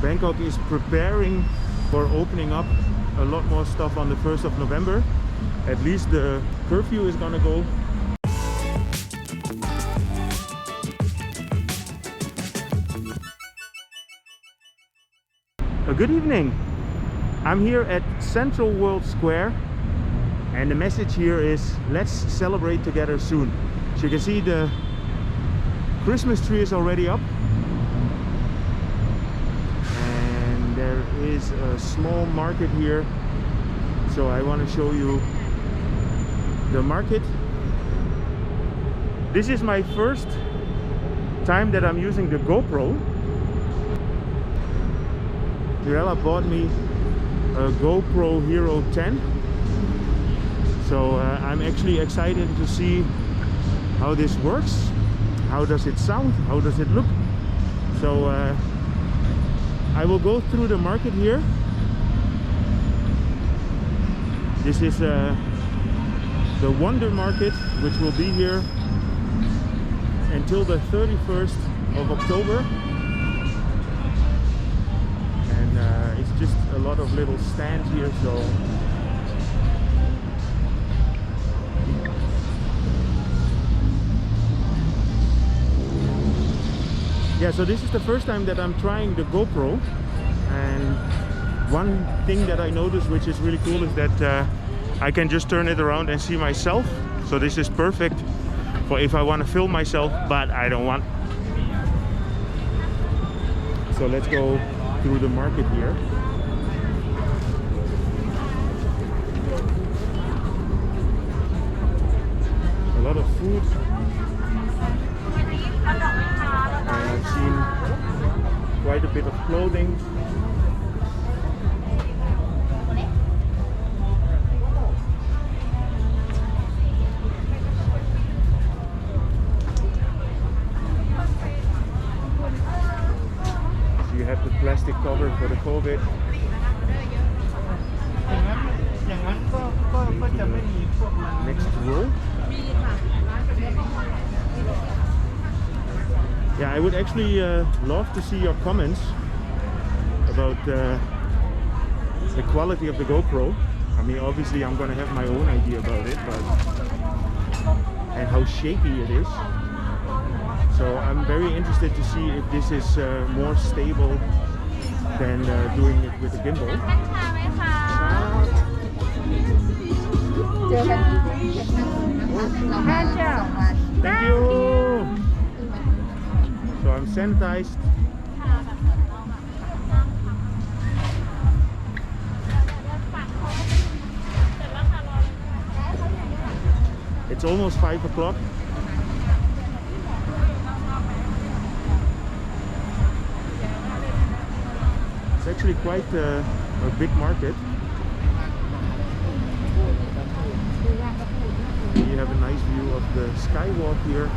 Bangkok is preparing for opening up a lot more stuff on the 1st of November. At least the curfew is gonna go. Good evening. I'm here at Central World Square, and the message here is let's celebrate together soon. So you can see the Christmas tree is already up, and there is a small market here. So I want to show you the market. This is my first time that I'm using the GoPro. Mirella bought me a GoPro Hero 10, so I'm actually excited to see how this works. How does it sound? How does it look? So I will go through the market here. This is the Wondermarket, which will be here until the 31st of October. It's just a lot of little stands here, so yeah, so this is the first time that I'm trying the GoPro, and one thing that I noticed which is really cool is that I can just turn it around and see myself. So this is perfect for if I want to film myself, but I don't want. So let's go through the market here. A lot of food, and I've seen quite a bit of clothing. So you have the plastic cover for the COVID. Next row. Yeah, I would actually love to see your comments about the quality of the GoPro. I mean, obviously I'm gonna have my own idea about it, but and how shaky it is. So I'm very interested to see if this is more stable than doing it with a gimbal. Thank you. So I'm sanitized. It's almost 5 o'clock. It's actually quite a big market. You have a nice view of the skywalk here.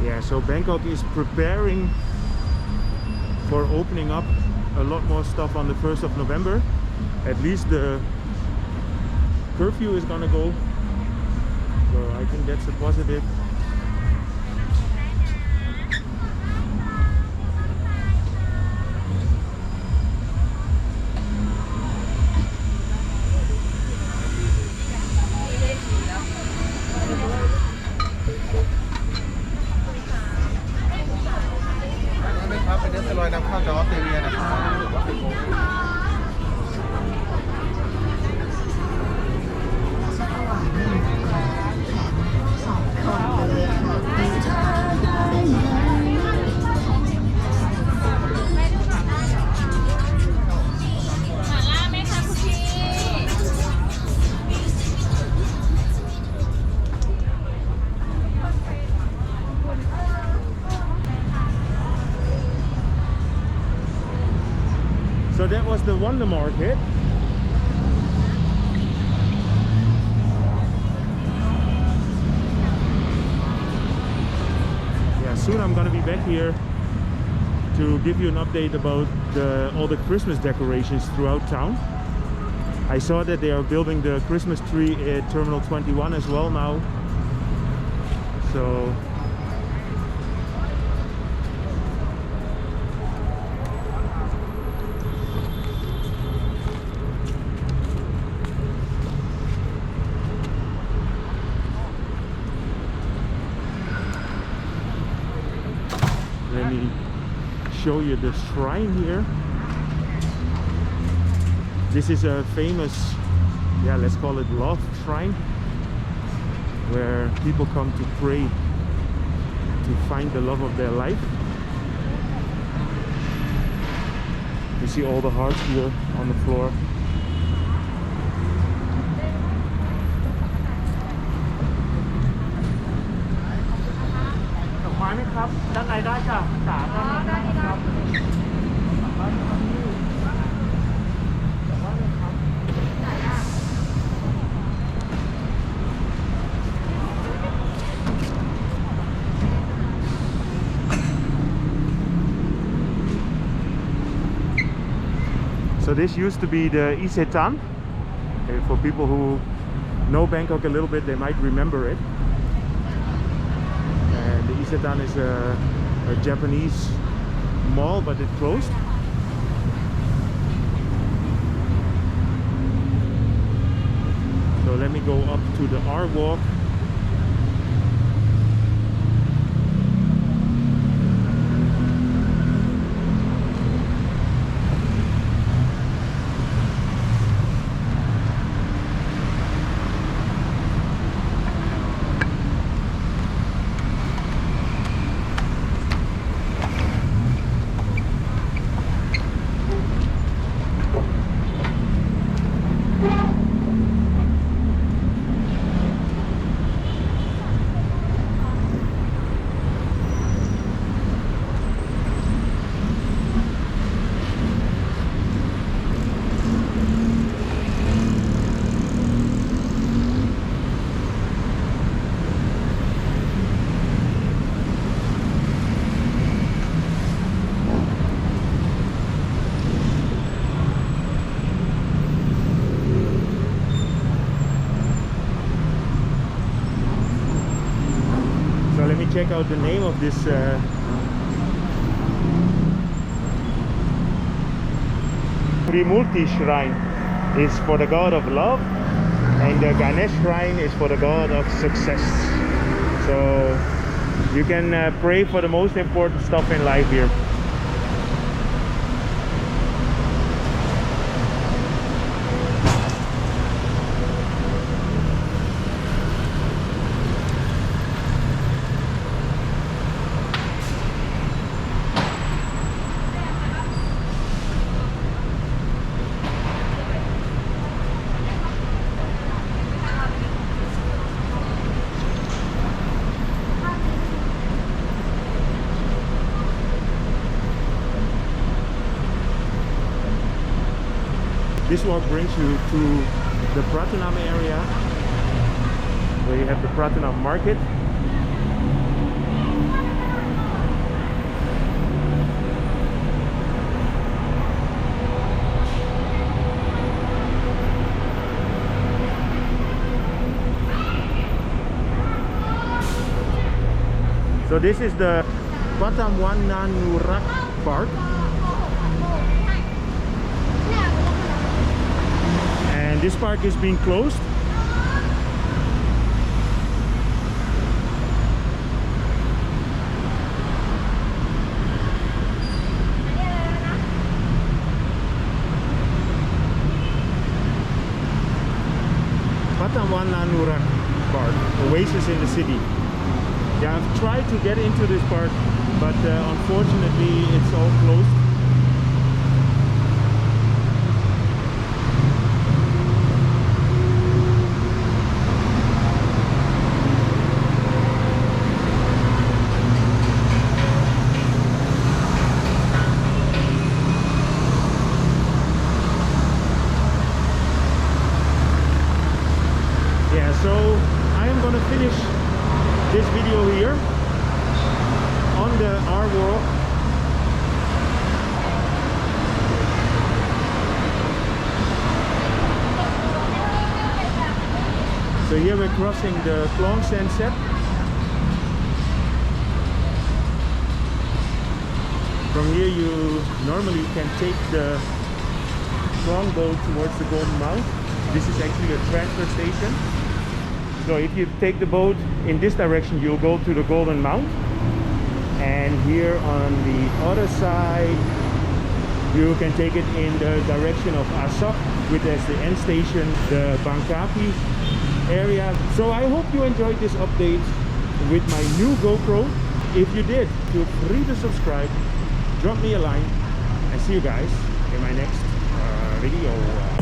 Yeah, so Bangkok is preparing for opening up a lot more stuff on the 1st of November. At least the curfew is gonna go, so I think that's a positive. So that was the Wondermarket. Yeah, soon I'm gonna be back here to give you an update about all the Christmas decorations throughout town. I saw that they are building the Christmas tree at Terminal 21 as well now. So let me show you the shrine here. This is a famous, yeah, let's call it love shrine, where people come to pray to find the love of their life. You see all the hearts here on the floor. So this used to be the Isetan. For people who know Bangkok a little bit, they might remember it. And the Isetan is a Japanese mall, but it closed. So let me go up to the R Walk. Check out the name of this Trimurti Shrine is for the god of love, and the Ganesh Shrine is for the god of success. So you can pray for the most important stuff in life here. This walk brings you to the Pratunam area, where you have the Pratunam Market. So this is the Patamwananurak Park. This park is being closed. Patamwananurak Park, oasis in the city. Yeah, I've tried to get into this park, but unfortunately it's all closed. So I am going to finish this video here on the R Walk So here we're crossing the Klong Sunset. From here you normally can take the Klong boat towards the Golden Mount. This is actually a transfer station. So if you take the boat in this direction, you'll go to the Golden Mount. And here on the other side, you can take it in the direction of Asok, which is the end station, the Bangkok area. So I hope you enjoyed this update with my new GoPro. If you did, feel free to subscribe, drop me a line, and see you guys in my next video.